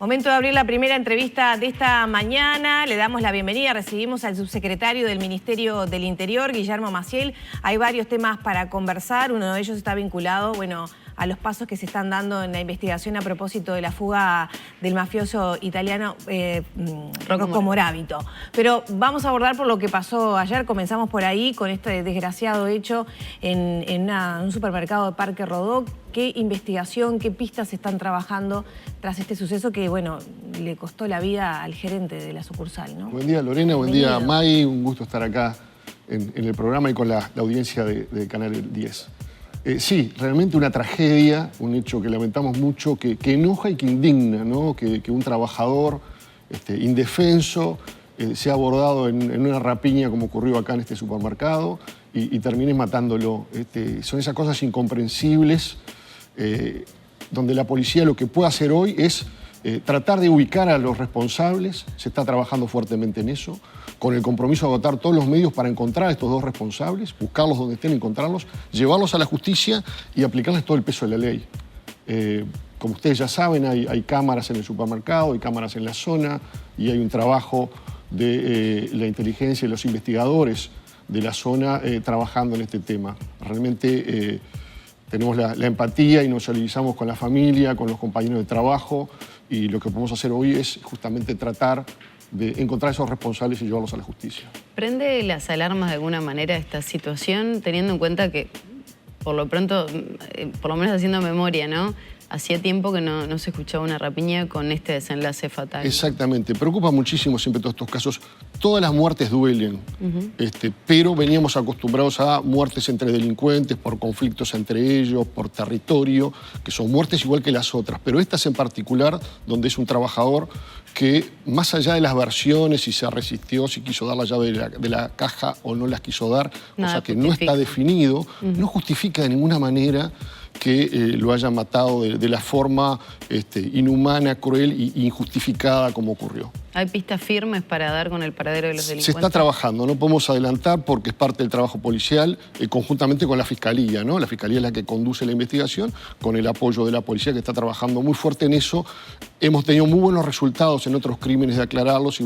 Momento de abrir la primera entrevista de esta mañana. Le damos la bienvenida. Recibimos al subsecretario del Ministerio del Interior, Guillermo Maciel. Hay varios temas para conversar. Uno de ellos está vinculado, a los pasos que se están dando en la investigación a propósito de la fuga del mafioso italiano Rocco Moravito. Pero vamos a abordar por lo que pasó ayer. Comenzamos por ahí con este desgraciado hecho en un supermercado de Parque Rodó. ¿Qué investigación, qué pistas se están trabajando tras este suceso que, le costó la vida al gerente de la sucursal, ¿no? Buen día, Lorena. Buen día, May. Un gusto estar acá en el programa y con la audiencia de Canal 10. Sí, realmente una tragedia, un hecho que lamentamos mucho, que enoja y que indigna, ¿no? Que un trabajador indefenso sea abordado en una rapiña como ocurrió acá en este supermercado y termine matándolo. Son esas cosas incomprensibles donde la policía lo que puede hacer hoy es tratar de ubicar a los responsables. Se está trabajando fuertemente en eso, con el compromiso de agotar todos los medios para encontrar a estos dos responsables, buscarlos donde estén, encontrarlos, llevarlos a la justicia y aplicarles todo el peso de la ley. Como ustedes ya saben, hay cámaras en el supermercado, hay cámaras en la zona y hay un trabajo de la inteligencia y los investigadores de la zona trabajando en este tema. Realmente tenemos la empatía y nos solidarizamos con la familia, con los compañeros de trabajo, y lo que podemos hacer hoy es justamente tratar de encontrar a esos responsables y llevarlos a la justicia. ¿Prende las alarmas de alguna manera esta situación, teniendo en cuenta que, por lo pronto, por lo menos haciendo memoria, ¿no? Hacía tiempo que no se escuchaba una rapiña con este desenlace fatal. Exactamente. Preocupa muchísimo siempre todos estos casos. Todas las muertes duelen, pero veníamos acostumbrados a muertes entre delincuentes, por conflictos entre ellos, por territorio, que son muertes igual que las otras. Pero estas en particular, donde es un trabajador que, más allá de las versiones, si se resistió, si quiso dar la llave de la caja o no las quiso dar, cosa que no está definido, no justifica de ninguna manera que lo hayan matado de la forma inhumana, cruel e injustificada como ocurrió. ¿Hay pistas firmes para dar con el paradero de los delincuentes? Se está trabajando, no podemos adelantar porque es parte del trabajo policial, conjuntamente con la Fiscalía, ¿no? La Fiscalía es la que conduce la investigación, con el apoyo de la policía que está trabajando muy fuerte en eso. Hemos tenido muy buenos resultados en otros crímenes de aclararlos y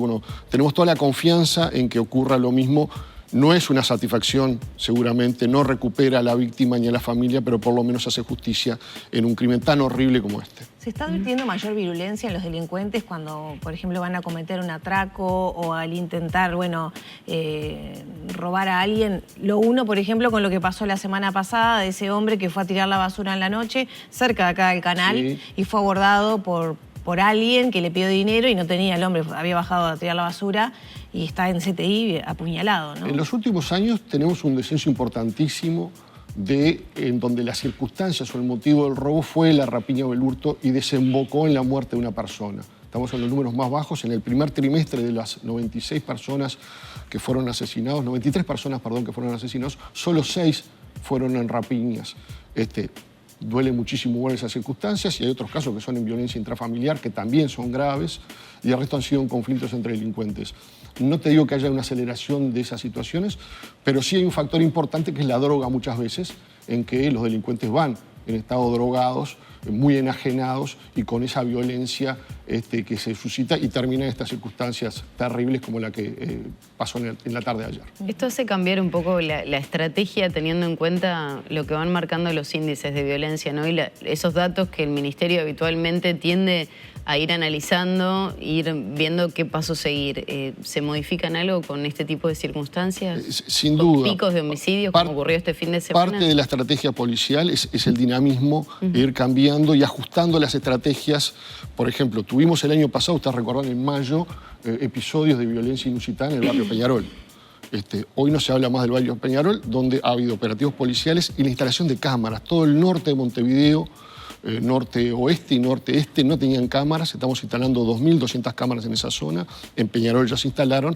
tenemos toda la confianza en que ocurra lo mismo. No es una satisfacción, seguramente, no recupera a la víctima ni a la familia, pero por lo menos hace justicia en un crimen tan horrible como este. ¿Se está advirtiendo mayor virulencia en los delincuentes cuando, por ejemplo, van a cometer un atraco o al intentar, robar a alguien? Lo uno, por ejemplo, con lo que pasó la semana pasada de ese hombre que fue a tirar la basura en la noche, cerca de acá del canal, y fue abordado por alguien que le pidió dinero y no tenía, el hombre había bajado a tirar la basura y está en CTI apuñalado, ¿no? En los últimos años tenemos un descenso importantísimo en donde las circunstancias o el motivo del robo fue la rapiña o el hurto y desembocó en la muerte de una persona. Estamos en los números más bajos. En el primer trimestre de las 96 personas que fueron asesinados, 93 personas, perdón, que fueron asesinados, solo 6 fueron en rapiñas. Duele muchísimo ver esas circunstancias y hay otros casos que son en violencia intrafamiliar que también son graves y el resto han sido en conflictos entre delincuentes. No te digo que haya una aceleración de esas situaciones, pero sí hay un factor importante que es la droga muchas veces, en que los delincuentes van en estado drogados, muy enajenados y con esa violencia que se suscita y termina en estas circunstancias terribles como la que pasó en la tarde de ayer. ¿Esto hace cambiar un poco la estrategia teniendo en cuenta lo que van marcando los índices de violencia, ¿no? Y esos datos que el Ministerio habitualmente tiende a ir analizando, ir viendo qué paso seguir? ¿Se modifican algo con este tipo de circunstancias? Sin duda. ¿Picos de homicidios como ocurrió este fin de semana? Parte de la estrategia policial es el dinamismo, ir cambiando y ajustando las estrategias. Por ejemplo, tuvimos el año pasado, ustedes recordarán, en mayo, episodios de violencia inusitada en el barrio Peñarol. Hoy no se habla más del barrio Peñarol, donde ha habido operativos policiales y la instalación de cámaras. Todo el norte de Montevideo, norte-oeste y norte-este no tenían cámaras. Estamos instalando 2.200 cámaras en esa zona. En Peñarol ya se instalaron.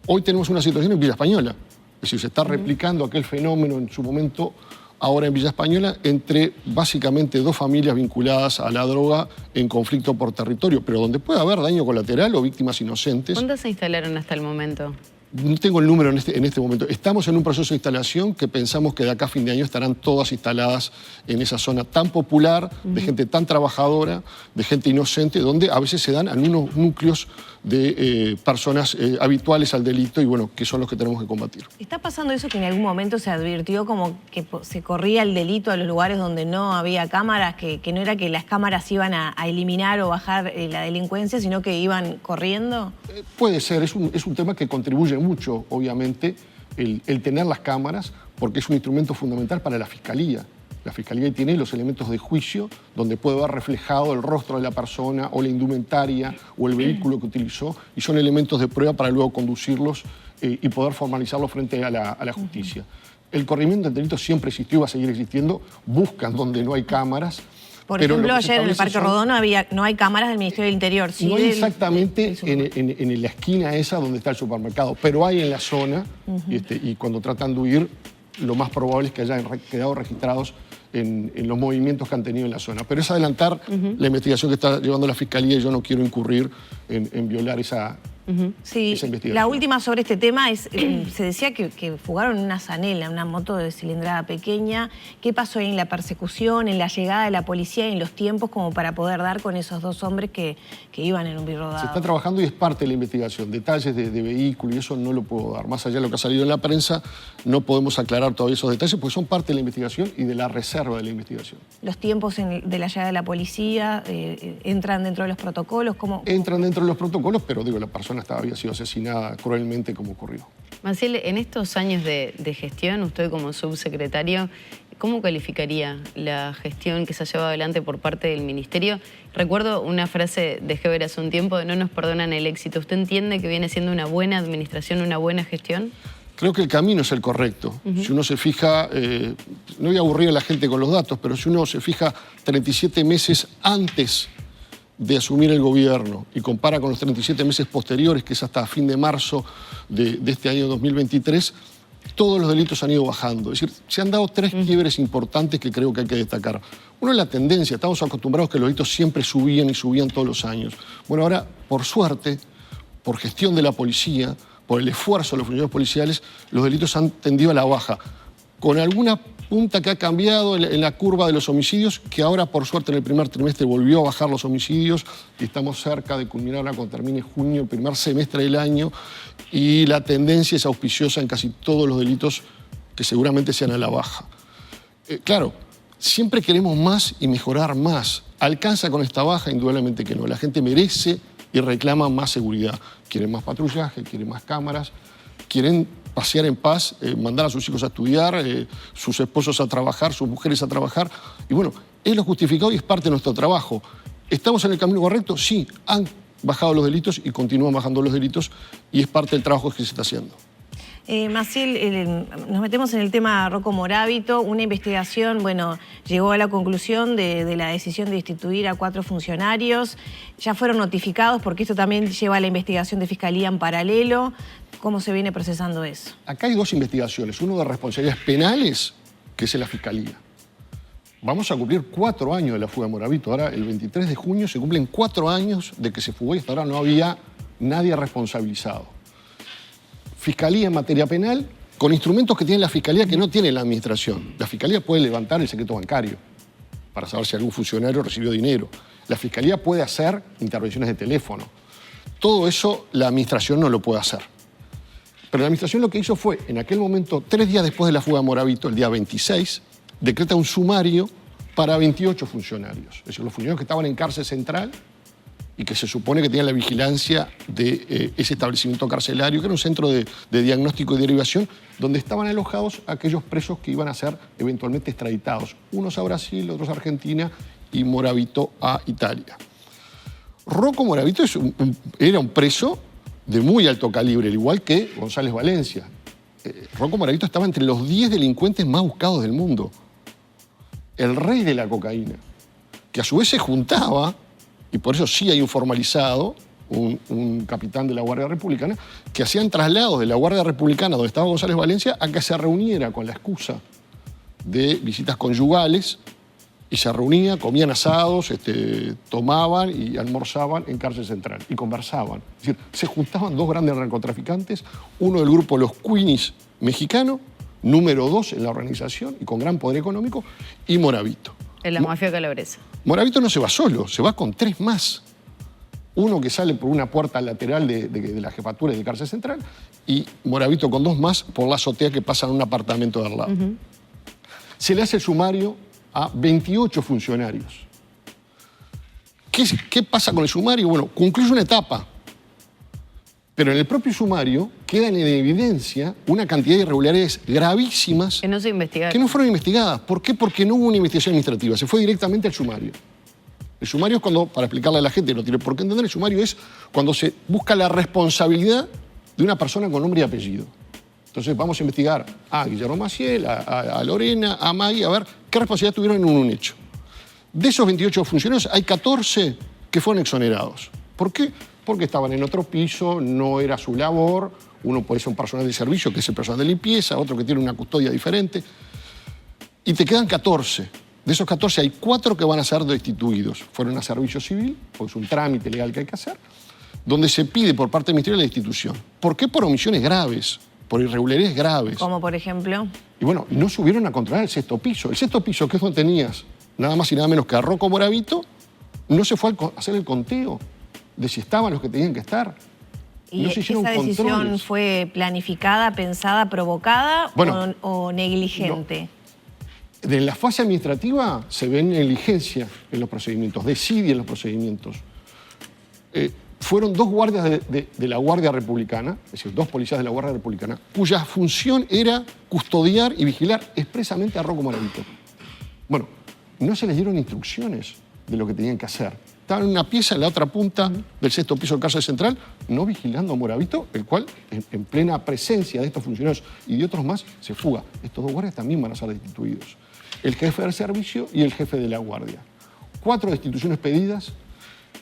Hoy tenemos una situación en Villa Española. Es decir, se está replicando aquel fenómeno en su momento ahora en Villa Española entre básicamente dos familias vinculadas a la droga en conflicto por territorio, pero donde puede haber daño colateral o víctimas inocentes. ¿Cuántas se instalaron hasta el momento? No tengo el número en este momento. Estamos en un proceso de instalación que pensamos que de acá a fin de año estarán todas instaladas en esa zona tan popular, de gente tan trabajadora, de gente inocente, donde a veces se dan algunos núcleos de personas habituales al delito y bueno, que son los que tenemos que combatir. ¿Está pasando eso que en algún momento se advirtió como que se corría el delito a los lugares donde no había cámaras, que no era que las cámaras iban a eliminar o bajar la delincuencia, sino que iban corriendo? Puede ser, es un tema que contribuye mucho, obviamente, el tener las cámaras, porque es un instrumento fundamental para la Fiscalía. La Fiscalía tiene los elementos de juicio donde puede ver reflejado el rostro de la persona o la indumentaria o el vehículo que utilizó y son elementos de prueba para luego conducirlos y poder formalizarlos frente a la justicia. El corrimiento del delito siempre existió y va a seguir existiendo. Buscan donde no hay cámaras. Por ejemplo, ayer en el Parque Rodó no hay cámaras del Ministerio del Interior. Sí, no hay exactamente en la esquina esa donde está el supermercado, pero hay en la zona y cuando tratan de huir, lo más probable es que hayan quedado registrados en los movimientos que han tenido en la zona. Pero es adelantar la investigación que está llevando la Fiscalía y yo no quiero incurrir en violar esa investigación. La última sobre este tema es, se decía que fugaron una zanela, una moto de cilindrada pequeña. ¿Qué pasó ahí en la persecución, en la llegada de la policía y en los tiempos como para poder dar con esos dos hombres que iban en un birrodado? Se está trabajando y es parte de la investigación. Detalles de vehículo y eso no lo puedo dar. Más allá de lo que ha salido en la prensa, no podemos aclarar todavía esos detalles porque son parte de la investigación y de la reserva de la investigación. ¿Los tiempos de la llegada de la policía entran dentro de los protocolos? ¿Cómo? Entran dentro de los protocolos, pero digo, la persona había sido asesinada cruelmente como ocurrió. Maciel, en estos años de gestión, usted como subsecretario, ¿cómo calificaría la gestión que se ha llevado adelante por parte del Ministerio? Recuerdo una frase de Heber hace un tiempo de no nos perdonan el éxito. ¿Usted entiende que viene siendo una buena administración, una buena gestión? Creo que el camino es el correcto. Si uno se fija, no voy a aburrir a la gente con los datos, pero si uno se fija 37 meses antes de asumir el gobierno y compara con los 37 meses posteriores, que es hasta fin de marzo de este año 2023, todos los delitos han ido bajando. Es decir, se han dado tres quiebres importantes que creo que hay que destacar. Uno es la tendencia. Estamos acostumbrados que los delitos siempre subían y subían todos los años. Bueno, ahora, por suerte, por gestión de la policía, por el esfuerzo de los funcionarios policiales, los delitos han tendido a la baja. Con alguna punta que ha cambiado en la curva de los homicidios, que ahora, por suerte, en el primer trimestre volvió a bajar los homicidios y estamos cerca de culminar ahora cuando termine junio, el primer semestre del año, y la tendencia es auspiciosa en casi todos los delitos que seguramente sean a la baja. Claro, siempre queremos más y mejorar más. ¿Alcanza con esta baja? Indudablemente que no. La gente merece y reclama más seguridad. Quieren más patrullaje, quieren más cámaras, quieren pasear en paz, mandar a sus hijos a estudiar, sus esposos a trabajar, sus mujeres a trabajar. Y bueno, es lo justificado y es parte de nuestro trabajo. ¿Estamos en el camino correcto? Sí, han bajado los delitos y continúan bajando los delitos y es parte del trabajo que se está haciendo. Maciel, nos metemos en el tema Rocco Morabito. Una investigación, bueno, llegó a la conclusión de la decisión de destituir a 4 funcionarios. Ya fueron notificados porque esto también lleva a la investigación de Fiscalía en paralelo. ¿Cómo se viene procesando eso? Acá hay 2 investigaciones. Uno de responsabilidades penales, que es en la Fiscalía. Vamos a cumplir 4 años de la fuga de Morabito. Ahora, el 23 de junio, se cumplen 4 años de que se fugó y hasta ahora no había nadie responsabilizado. Fiscalía en materia penal, con instrumentos que tiene la Fiscalía que no tiene la Administración. La Fiscalía puede levantar el secreto bancario para saber si algún funcionario recibió dinero. La Fiscalía puede hacer intervenciones de teléfono. Todo eso la Administración no lo puede hacer. Pero la Administración lo que hizo fue, en aquel momento, 3 días después de la fuga de Morabito, el día 26, decreta un sumario para 28 funcionarios. Es decir, los funcionarios que estaban en cárcel central y que se supone que tenían la vigilancia de ese establecimiento carcelario, que era un centro de diagnóstico y derivación, donde estaban alojados aquellos presos que iban a ser eventualmente extraditados. Unos a Brasil, otros a Argentina y Morabito a Italia. Rocco Morabito era un preso de muy alto calibre, al igual que González Valencia. Rocco Morabito estaba entre los 10 delincuentes más buscados del mundo. El rey de la cocaína, que a su vez se juntaba, y por eso sí hay un formalizado, un capitán de la Guardia Republicana, que hacían traslados de la Guardia Republicana, donde estaba González Valencia, a que se reuniera con la excusa de visitas conyugales Y se reunía, comían asados, tomaban y almorzaban en Cárcel Central y conversaban. Es decir, se juntaban dos grandes narcotraficantes, uno del grupo Los Queenies mexicano, número 2 en la organización y con gran poder económico, y Moravito. En la mafia calabresa. Moravito no se va solo, se va con 3 más. Uno que sale por una puerta lateral de la jefatura de Cárcel Central y Moravito con 2 más por la azotea que pasan a un apartamento de al lado. Se le hace el sumario a 28 funcionarios. ¿Qué pasa con el sumario? Bueno, concluye una etapa, pero en el propio sumario quedan en evidencia una cantidad de irregularidades gravísimas que no se investigaron. Que no fueron investigadas. ¿Por qué? Porque no hubo una investigación administrativa, se fue directamente al sumario. El sumario es cuando, para explicarle a la gente, no tiene por qué entender, el sumario es cuando se busca la responsabilidad de una persona con nombre y apellido. Entonces vamos a investigar a Guillermo Maciel, a Lorena, a Maggie, a ver qué responsabilidad tuvieron en un hecho. De esos 28 funcionarios hay 14 que fueron exonerados. ¿Por qué? Porque estaban en otro piso, no era su labor, uno puede ser un personal de servicio, que es el personal de limpieza, otro que tiene una custodia diferente, y te quedan 14. De esos 14 hay 4 que van a ser destituidos. Fueron a servicio civil, porque es un trámite legal que hay que hacer, donde se pide por parte del Ministerio de la destitución. ¿Por qué? Por omisiones graves, por irregularidades graves. Como por ejemplo. Y bueno, no subieron a controlar el 6º piso. El 6º piso, que es donde tenías nada más y nada menos que a Rocco Moravito, no se fue a hacer el conteo de si estaban los que tenían que estar. ¿Y no se hicieron esa decisión controles. fue planificada, pensada, provocada o negligente? No. En la fase administrativa se ve negligencia en los procedimientos, desidia en los procedimientos. Fueron 2 guardias de la Guardia Republicana, es decir, 2 policías de la Guardia Republicana, cuya función era custodiar y vigilar expresamente a Rocco Moravito. Bueno, no se les dieron instrucciones de lo que tenían que hacer. Estaban en una pieza en la otra punta del 6º piso de Cárcel Central, no vigilando a Moravito, el cual, en plena presencia de estos funcionarios y de otros más, se fuga. Estos 2 guardias también van a ser destituidos. El jefe del servicio y el jefe de la guardia. 4 destituciones pedidas,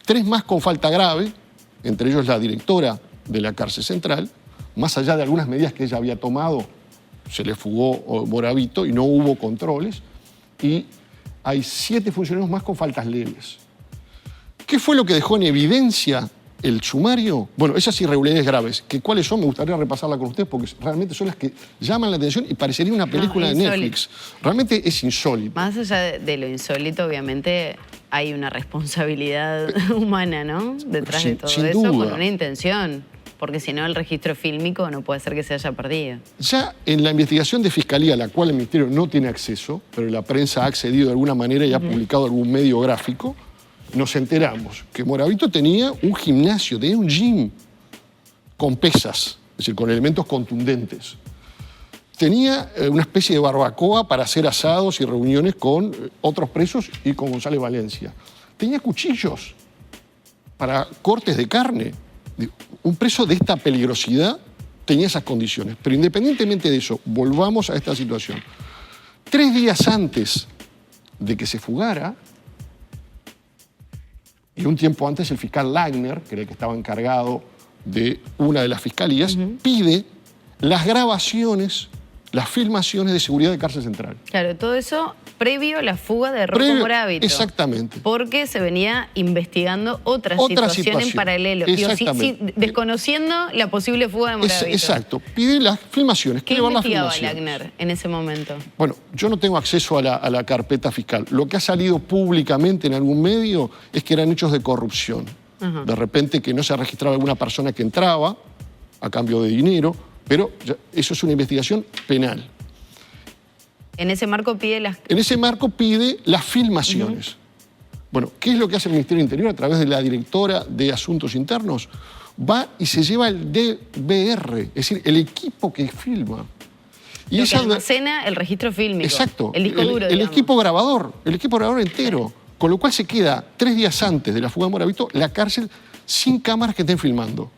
3 más con falta grave, entre ellos la directora de la Cárcel Central. Más allá de algunas medidas que ella había tomado, se le fugó Moravito y no hubo controles. Y hay 7 funcionarios más con faltas leves. ¿Qué fue lo que dejó en evidencia el sumario? Bueno, esas irregularidades graves, que cuáles son, me gustaría repasarla con ustedes porque realmente son las que llaman la atención y parecería una película de Netflix. Realmente es insólito. Más allá de lo insólito, obviamente hay una responsabilidad humana, ¿no? Detrás de todo eso, duda. Con una intención. Porque si no, el registro fílmico no puede ser que se haya perdido. Ya en la investigación de Fiscalía, a la cual el Ministerio no tiene acceso, pero la prensa ha accedido de alguna manera y ha publicado algún medio gráfico, nos enteramos que Moravito tenía un gimnasio, tenía un gym con pesas, es decir, con elementos contundentes. Tenía una especie de barbacoa para hacer asados y reuniones con otros presos y con González Valencia. Tenía cuchillos para cortes de carne. Un preso de esta peligrosidad tenía esas condiciones. Pero independientemente de eso, volvamos a esta situación. 3 días antes de que se fugara, y un tiempo antes el fiscal Lagner, que era el que estaba encargado de una de las fiscalías, pide las grabaciones, las filmaciones de seguridad de Cárcel Central. Claro, todo eso previo a la fuga de Rocco Moravito. Exactamente. Porque se venía investigando otra situación en paralelo. Exactamente. Desconociendo la posible fuga de Moravito. Exacto. Pide las filmaciones. ¿Qué investigaba Lagner en ese momento? Bueno, yo no tengo acceso a la carpeta fiscal. Lo que ha salido públicamente en algún medio es que eran hechos de corrupción. De repente que no se registraba alguna persona que entraba a cambio de dinero, pero eso es una investigación penal. En ese marco pide las... En ese marco pide las filmaciones. Bueno, ¿qué es lo que hace el Ministerio del Interior a través de la directora de Asuntos Internos? Va y se lleva el DVR, es decir, el equipo que filma. Y que almacena el registro fílmico. Exacto. El disco duro, el equipo grabador entero. Con lo cual se queda 3 días antes de la fuga de Moravito la cárcel sin cámaras que estén filmando.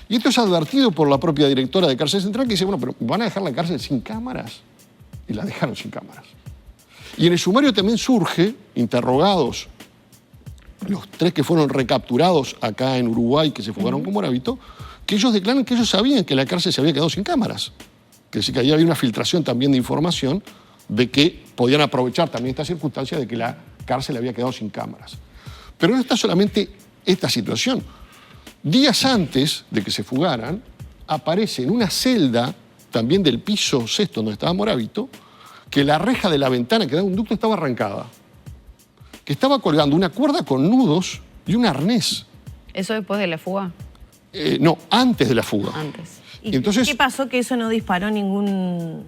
Y esto es advertido por la propia directora de Cárcel Central que dice, bueno, pero ¿van a dejar la cárcel sin cámaras? Y la dejaron sin cámaras. Y en el sumario también surge, interrogados, los 3 que fueron recapturados acá en Uruguay, que se fugaron con Moravito, que ellos declaran que ellos sabían que la cárcel se había quedado sin cámaras. Que sí que ahí había una filtración también de información de que podían aprovechar también esta circunstancia de que la cárcel había quedado sin cámaras. Pero no está solamente esta situación. Días antes de que se fugaran, aparece en una celda, también del piso sexto donde estaba Moravito, que la reja de la ventana que da un ducto estaba arrancada, que estaba colgando una cuerda con nudos y un arnés. ¿Eso después de la fuga? No, antes de la fuga. Antes. ¿Y entonces, qué pasó que eso no disparó ningún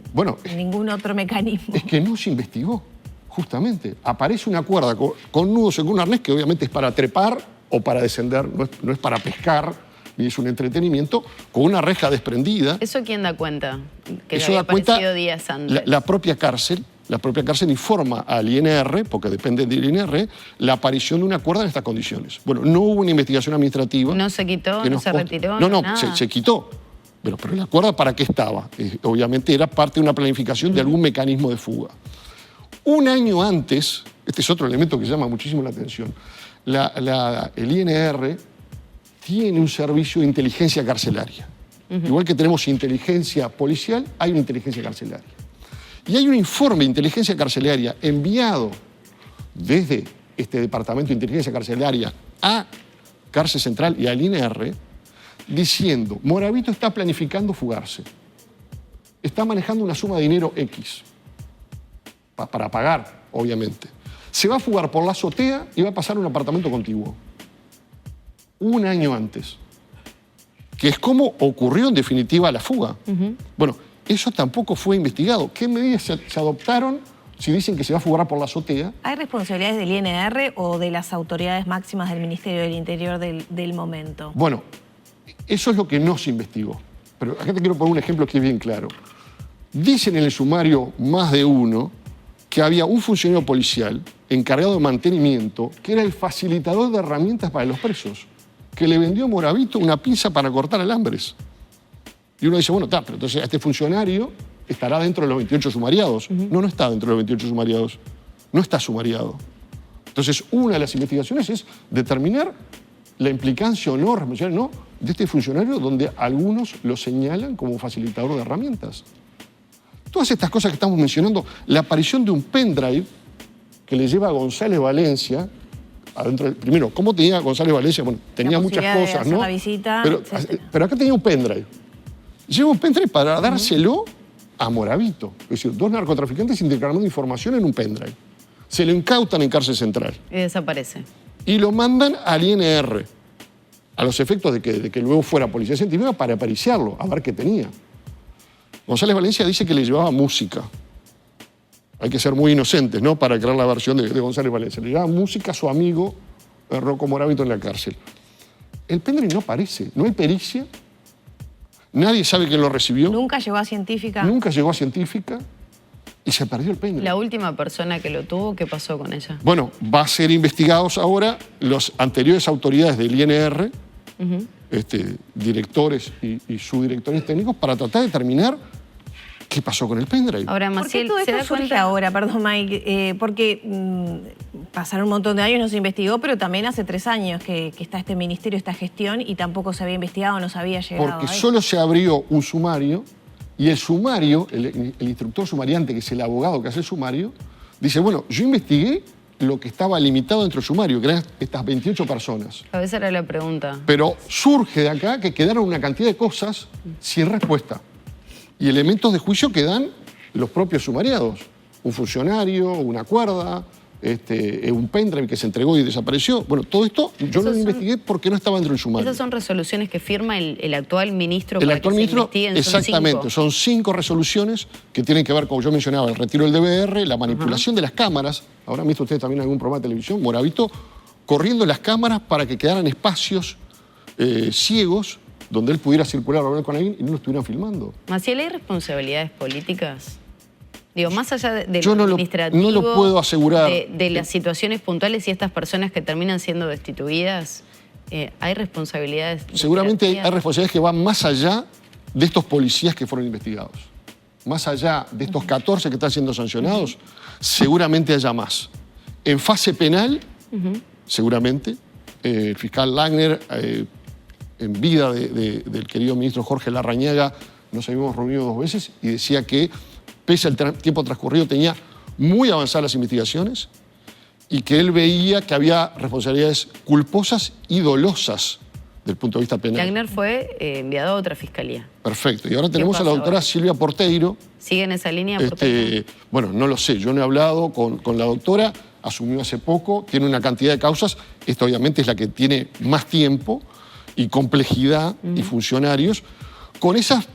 otro mecanismo? Es que no se investigó, justamente. Aparece una cuerda con nudos en un arnés que obviamente es para trepar o para descender, no es para pescar, ni es un entretenimiento, con una reja desprendida. ¿Eso quién da cuenta? Que Eso había da cuenta aparecido días antes. la propia cárcel informa al INR, porque depende del INR, la aparición de una cuerda en estas condiciones. Bueno, no hubo una investigación administrativa. ¿No se quitó? ¿No se retiró? No, nada. se quitó. Pero la cuerda, ¿para qué estaba? Obviamente era parte de una planificación de algún mecanismo de fuga. Un año antes, este es otro elemento que llama muchísimo la atención, el INR tiene un servicio de inteligencia carcelaria. Igual que tenemos inteligencia policial, hay una inteligencia carcelaria. Y hay un informe de inteligencia carcelaria enviado desde este Departamento de Inteligencia Carcelaria a Cárcel Central y al INR, diciendo, Moravito está planificando fugarse. Está manejando una suma de dinero X, para pagar, obviamente. Se va a fugar por la azotea y va a pasar a un apartamento contiguo. Un año antes. Que es como ocurrió en definitiva la fuga. Bueno, eso tampoco fue investigado. ¿Qué medidas se adoptaron si dicen que se va a fugar por la azotea? ¿Hay responsabilidades del INR o de las autoridades máximas del Ministerio del Interior del momento? Bueno, eso es lo que no se investigó. Pero acá te quiero poner un ejemplo que es bien claro. Dicen en el sumario más de uno que había un funcionario policial encargado de mantenimiento que era el facilitador de herramientas para los presos, que le vendió a Moravito una pinza para cortar alambres. Y uno dice, bueno, pero entonces este funcionario estará dentro de los 28 sumariados. No está dentro de los 28 sumariados. No está sumariado. Entonces, una de las investigaciones es determinar la implicancia o no, responsabilidad o no, de este funcionario donde algunos lo señalan como facilitador de herramientas. Todas estas cosas que estamos mencionando, la aparición de un pendrive que le lleva a González Valencia, adentro, primero, ¿cómo tenía González Valencia? Bueno, tenía muchas cosas, ¿no? La visita, pero acá tenía un pendrive. Lleva un pendrive para dárselo a Moravito. Es decir, dos narcotraficantes intercambiando información en un pendrive. Se lo incautan en Cárcel Central. Y desaparece. Y lo mandan al INR, a los efectos de que luego fuera policía científica para periciarlo, a ver qué tenía. González Valencia dice que le llevaba música. Hay que ser muy inocentes, ¿no?, para crear la versión de González Valencia. Le llevaba música a su amigo Rocco Moravito en la cárcel. El pendrive no aparece, no hay pericia. Nadie sabe quién lo recibió. ¿Nunca llegó a científica? Nunca llegó a científica y se perdió el pendrive. La última persona que lo tuvo, ¿qué pasó con ella? Bueno, va a ser investigados ahora los anteriores autoridades del INR, directores y subdirectores técnicos, para tratar de determinar qué pasó con el pendrive. Ahora, ¿Por qué Maciel, todo ¿se esto da surge cuenta ahora? Perdón, Mike, porque pasaron un montón de años, no se investigó, pero también hace 3 años que está este ministerio, esta gestión, y tampoco se había investigado, no se había llegado Porque a eso. solo se abrió un sumario, y el sumario, el instructor sumariante, que es el abogado que hace el sumario, dice, bueno, yo investigué lo que estaba limitado dentro del sumario, que eran estas 28 personas. A veces era la pregunta. Pero surge de acá que quedaron una cantidad de cosas sin respuesta. Y elementos de juicio que dan los propios sumariados. Un funcionario, una cuerda, un pendrive que se entregó y desapareció. Bueno, todo esto yo no lo investigué porque no estaba dentro del sumario. Esas son resoluciones que firma el actual ministro El para actual que ministro, se investiguen. exactamente, son 5 resoluciones que tienen que ver, como yo mencionaba, el retiro del DVR, la manipulación de las cámaras. Ahora han visto ustedes también en algún programa de televisión, Moravito corriendo las cámaras para que quedaran espacios ciegos donde él pudiera circular o hablar con alguien y no lo estuvieran filmando. Maciel, ¿hay responsabilidades políticas? Digo, más allá de yo lo administrativo, no lo puedo asegurar. De las situaciones puntuales y estas personas que terminan siendo destituidas, ¿hay responsabilidades? Seguramente hay responsabilidades que van más allá de estos policías que fueron investigados. Más allá de estos 14 que están siendo sancionados, seguramente haya más. En fase penal, seguramente, el fiscal Langner, en vida del querido ministro Jorge Larrañaga, nos habíamos reunido 2 veces y decía que pese al tiempo transcurrido, tenía muy avanzadas las investigaciones y que él veía que había responsabilidades culposas y dolosas del punto de vista penal. Lagner fue enviado a otra fiscalía. Perfecto. Y ahora tenemos a la doctora Silvia Porteiro. ¿Sigue en esa línea, Porteiro? Bueno, no lo sé. Yo no he hablado con la doctora. Asumió hace poco. Tiene una cantidad de causas. Esta obviamente es la que tiene más tiempo y complejidad y funcionarios con esas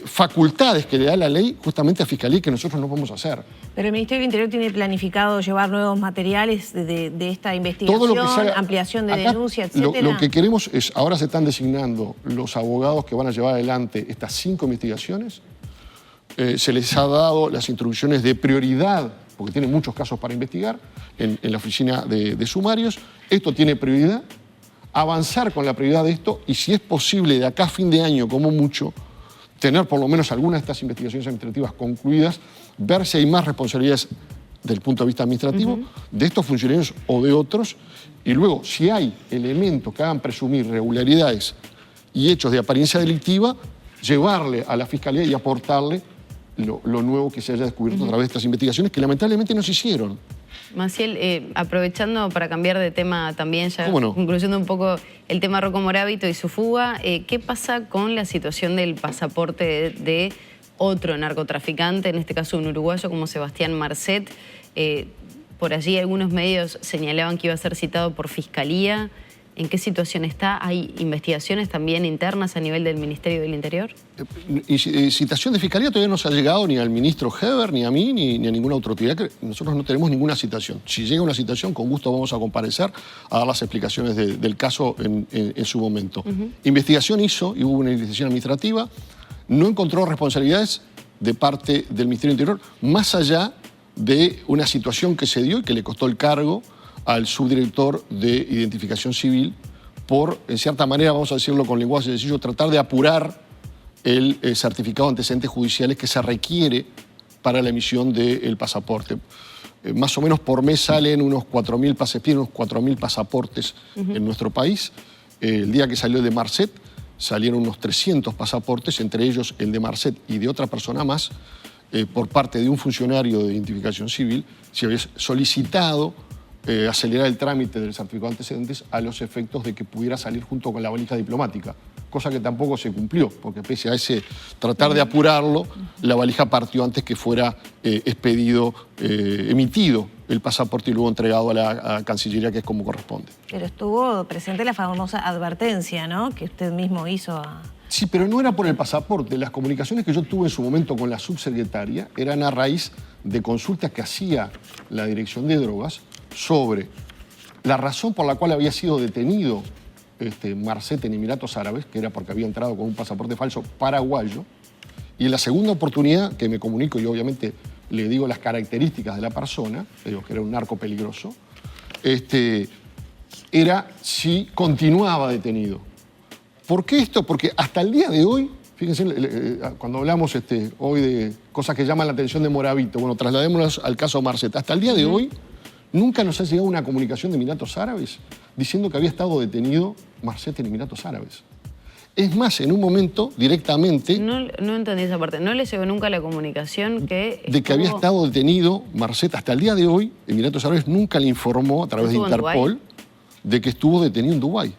facultades que le da la ley justamente a Fiscalía que nosotros no podemos hacer. Pero el Ministerio del Interior tiene planificado llevar nuevos materiales de esta investigación, Todo lo que sea, ampliación de acá, denuncia, etcétera. Lo que queremos es, ahora se están designando los abogados que van a llevar adelante estas 5 investigaciones. Se les ha dado las instrucciones de prioridad, porque tienen muchos casos para investigar, en la oficina de sumarios. Esto tiene prioridad. Avanzar con la prioridad de esto y si es posible de acá a fin de año, como mucho, tener por lo menos algunas de estas investigaciones administrativas concluidas, ver si hay más responsabilidades del punto de vista administrativo de estos funcionarios o de otros, y luego, si hay elementos que hagan presumir irregularidades y hechos de apariencia delictiva, llevarle a la Fiscalía y aportarle lo nuevo que se haya descubierto a través de estas investigaciones que lamentablemente no se hicieron. Maciel, aprovechando para cambiar de tema también, ya ¿Cómo no? concluyendo un poco el tema Rocco Moravito y su fuga, ¿qué pasa con la situación del pasaporte de otro narcotraficante, en este caso un uruguayo como Sebastián Marcet? Por allí algunos medios señalaban que iba a ser citado por Fiscalía. ¿En qué situación está? ¿Hay investigaciones también internas a nivel del Ministerio del Interior? Citación de Fiscalía todavía no se ha llegado ni al ministro Heber, ni a mí, ni a ninguna otra autoridad. Nosotros no tenemos ninguna citación. Si llega una citación, con gusto vamos a comparecer a dar las explicaciones del caso en su momento. Investigación hizo, y hubo una investigación administrativa, no encontró responsabilidades de parte del Ministerio del Interior, más allá de una situación que se dio y que le costó el cargo al subdirector de Identificación Civil por, en cierta manera, vamos a decirlo con lenguaje sencillo, tratar de apurar el certificado de antecedentes judiciales que se requiere para la emisión del pasaporte. Más o menos por mes salen unos 4.000 pasaportes en nuestro país. El día que salió el de Marcet, salieron unos 300 pasaportes, entre ellos el de Marcet y de otra persona más, por parte de un funcionario de Identificación Civil, se había solicitado acelerar el trámite del certificado de antecedentes a los efectos de que pudiera salir junto con la valija diplomática, cosa que tampoco se cumplió, porque pese a ese tratar de apurarlo, la valija partió antes que fuera expedido, emitido el pasaporte y luego entregado a la Cancillería, que es como corresponde. Pero estuvo presente la famosa advertencia, ¿no?, que usted mismo hizo a... Sí, pero no era por el pasaporte. Las comunicaciones que yo tuve en su momento con la subsecretaria eran a raíz de consultas que hacía la Dirección de Drogas sobre la razón por la cual había sido detenido Marcet en Emiratos Árabes, que era porque había entrado con un pasaporte falso paraguayo, y en la segunda oportunidad que me comunico y obviamente le digo las características de la persona, le digo que era un narco peligroso, era si continuaba detenido. ¿Por qué esto? Porque hasta el día de hoy, fíjense, cuando hablamos hoy de cosas que llaman la atención de Moravito, bueno, trasladémonos al caso Marcet. Hasta el día de hoy, nunca nos ha llegado una comunicación de Emiratos Árabes diciendo que había estado detenido Marcet en Emiratos Árabes. Es más, en un momento, directamente... No entendí esa parte. ¿No le llegó nunca la comunicación que... De que había estado detenido Marcet. Hasta el día de hoy, Emiratos Árabes nunca le informó a través de Interpol de que estuvo detenido en Dubái.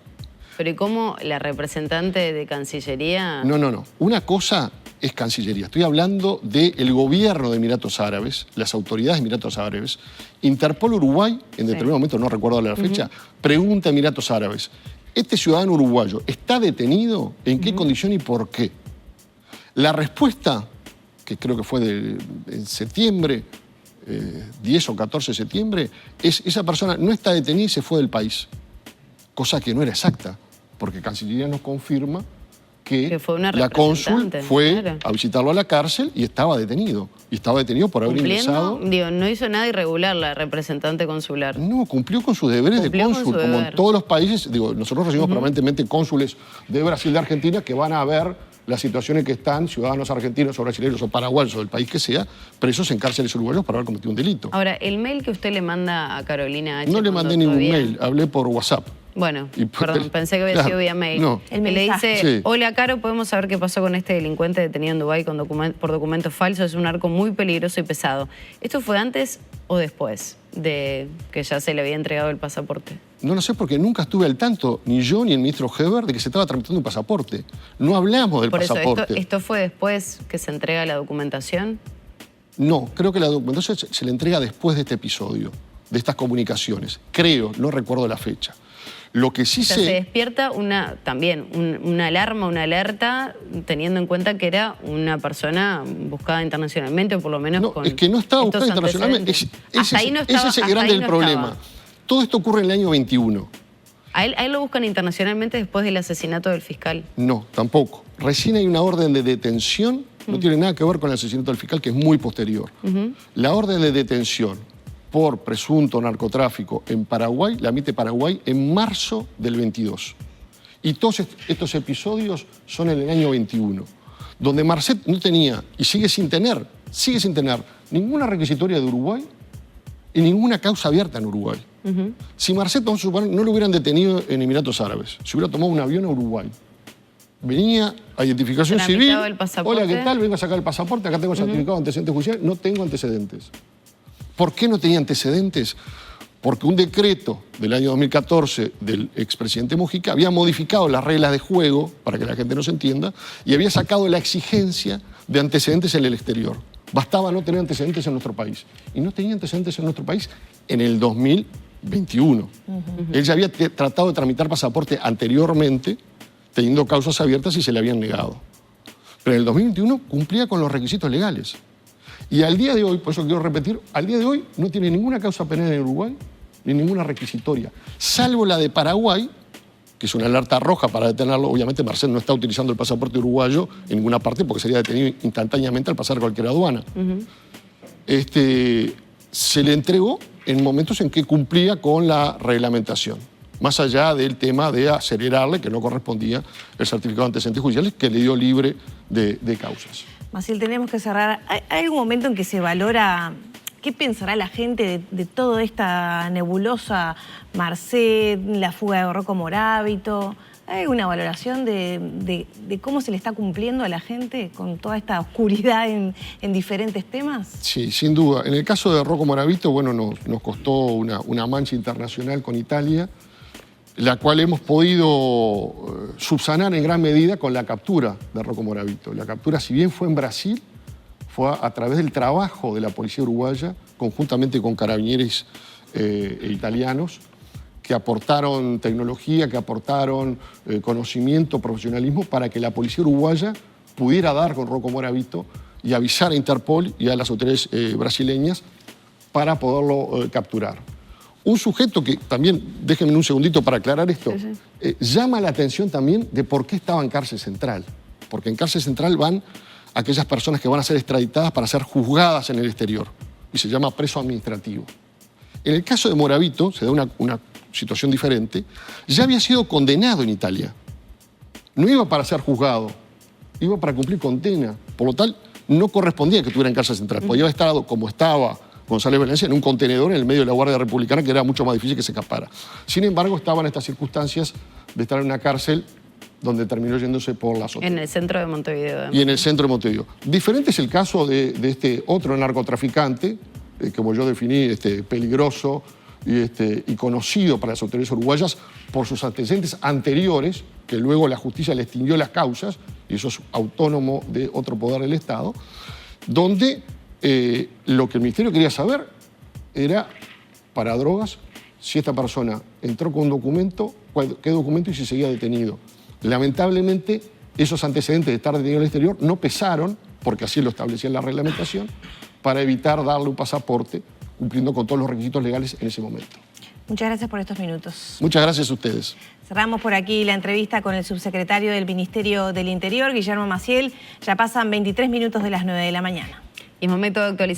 Pero ¿y cómo la representante de Cancillería...? No. Una cosa es Cancillería. Estoy hablando del gobierno de Emiratos Árabes, las autoridades de Emiratos Árabes. Interpol Uruguay, en determinado momento, no recuerdo la fecha, pregunta a Emiratos Árabes: ¿este ciudadano uruguayo está detenido? ¿En qué condición y por qué? La respuesta, que creo que fue en septiembre, 10 o 14 de septiembre, es: esa persona no está detenida y se fue del país. Cosa que no era exacta, porque Cancillería nos confirma que la cónsul fue a visitarlo a la cárcel y estaba detenido. Y estaba detenido por haber ingresado... Digo, no hizo nada irregular la representante consular. No, cumplió con sus deberes de cónsul, como en todos los países. Digo, nosotros recibimos permanentemente cónsules de Brasil, de Argentina, que van a ver las situaciones que están ciudadanos argentinos o brasileños o paraguayos o del país que sea, presos en cárceles uruguayos por haber cometido un delito. Ahora, el mail que usted le manda a Carolina H. No le mandé ningún mail, hablé por WhatsApp. Bueno, Y perdón, pensé que había claro, sido vía mail. no. El Le mensaje. dice, Sí. hola Caro, ¿podemos saber qué pasó con este delincuente detenido en Dubái por documentos falsos? Es un arco muy peligroso y pesado. ¿Esto fue antes o después de que ya se le había entregado el pasaporte? No lo sé porque nunca estuve al tanto, ni yo ni el ministro Heber, de que se estaba tramitando un pasaporte. No hablamos del Por eso, pasaporte. ¿esto fue después que se entrega la documentación? No, creo que la documentación se le entrega después de este episodio, de estas comunicaciones. Creo, no recuerdo la fecha. Lo que sí O sea, sé... se despierta una alarma, una alerta, teniendo en cuenta que era una persona buscada internacionalmente, o por lo menos No, con es que no estaba estos buscada internacionalmente. antecedentes. Hasta ahí no estaba, ese es el hasta grande ahí del no problema. estaba. Todo esto ocurre en el año 21. ¿A él lo buscan internacionalmente después del asesinato del fiscal? No, tampoco. Recién hay una orden de detención, no tiene nada que ver con el asesinato del fiscal, que es muy posterior. La orden de detención por presunto narcotráfico en Paraguay la emite Paraguay en marzo del 22. Y todos estos episodios son en el año 21, donde Marcet no tenía, y sigue sin tener ninguna requisitoria de Uruguay y ninguna causa abierta en Uruguay. Si Marcet, vamos a suponer, no lo hubieran detenido en Emiratos Árabes, se hubiera tomado un avión a Uruguay. Venía a identificación civil. Tramitaba el pasaporte. Hola, ¿qué tal? Vengo a sacar el pasaporte, acá tengo el certificado de antecedentes judiciales. No tengo antecedentes. ¿Por qué no tenía antecedentes? Porque un decreto del año 2014 del expresidente Mujica había modificado las reglas de juego, para que la gente nos entienda, y había sacado la exigencia de antecedentes en el exterior. Bastaba no tener antecedentes en nuestro país. Y no tenía antecedentes en nuestro país en el 2021. Él ya había tratado de tramitar pasaporte anteriormente, teniendo causas abiertas y se le habían negado. Pero en el 2021 cumplía con los requisitos legales. Y al día de hoy, por eso quiero repetir, al día de hoy no tiene ninguna causa penal en Uruguay, ni ninguna requisitoria, salvo la de Paraguay, que es una alerta roja para detenerlo. Obviamente Marcel no está utilizando el pasaporte uruguayo en ninguna parte porque sería detenido instantáneamente al pasar cualquier aduana. Se le entregó en momentos en que cumplía con la reglamentación, más allá del tema de acelerarle, que no correspondía el certificado de antecedentes judiciales, que le dio libre de causas. Maciel, tenemos que cerrar. ¿Hay algún momento en que se valora qué pensará la gente de toda esta nebulosa Marcet, la fuga de Rocco Morabito? ¿Hay alguna valoración de cómo se le está cumpliendo a la gente con toda esta oscuridad en diferentes temas? Sí, sin duda. En el caso de Rocco Morabito, bueno, nos costó una mancha internacional con Italia, la cual hemos podido subsanar en gran medida con la captura de Rocco Morabito. La captura, si bien fue en Brasil, fue a través del trabajo de la policía uruguaya, conjuntamente con carabineros italianos, que aportaron tecnología, que aportaron conocimiento, profesionalismo, para que la policía uruguaya pudiera dar con Rocco Morabito y avisar a Interpol y a las autoridades brasileñas para poderlo capturar. Un sujeto que también, déjenme un segundito para aclarar esto, llama la atención también de por qué estaba en cárcel central. Porque en cárcel central van aquellas personas que van a ser extraditadas para ser juzgadas en el exterior. Y se llama preso administrativo. En el caso de Morabito, se da una situación diferente, ya había sido condenado en Italia. No iba para ser juzgado, iba para cumplir condena. Por lo tal, no correspondía que estuviera en cárcel central. Podía haber estado como estaba González Valencia en un contenedor en el medio de la Guardia Republicana, que era mucho más difícil que se escapara. Sin embargo, estaba en estas circunstancias de estar en una cárcel donde terminó yéndose por las otras. En el centro de Montevideo. Además. Y en el centro de Montevideo. Diferente es el caso de este otro narcotraficante, como yo definí, peligroso y conocido para las autoridades uruguayas por sus antecedentes anteriores, que luego la justicia le extinguió las causas, y eso es autónomo de otro poder del Estado, donde lo que el Ministerio quería saber era, para drogas, si esta persona entró con un documento, qué documento y si seguía detenido. Lamentablemente, esos antecedentes de estar detenido en el exterior no pesaron, porque así lo establecía la reglamentación, para evitar darle un pasaporte cumpliendo con todos los requisitos legales en ese momento. Muchas gracias por estos minutos. Muchas gracias a ustedes. Cerramos por aquí la entrevista con el subsecretario del Ministerio del Interior, Guillermo Maciel. Ya pasan 23 minutos de las 9 de la mañana. Y momento de actualizar.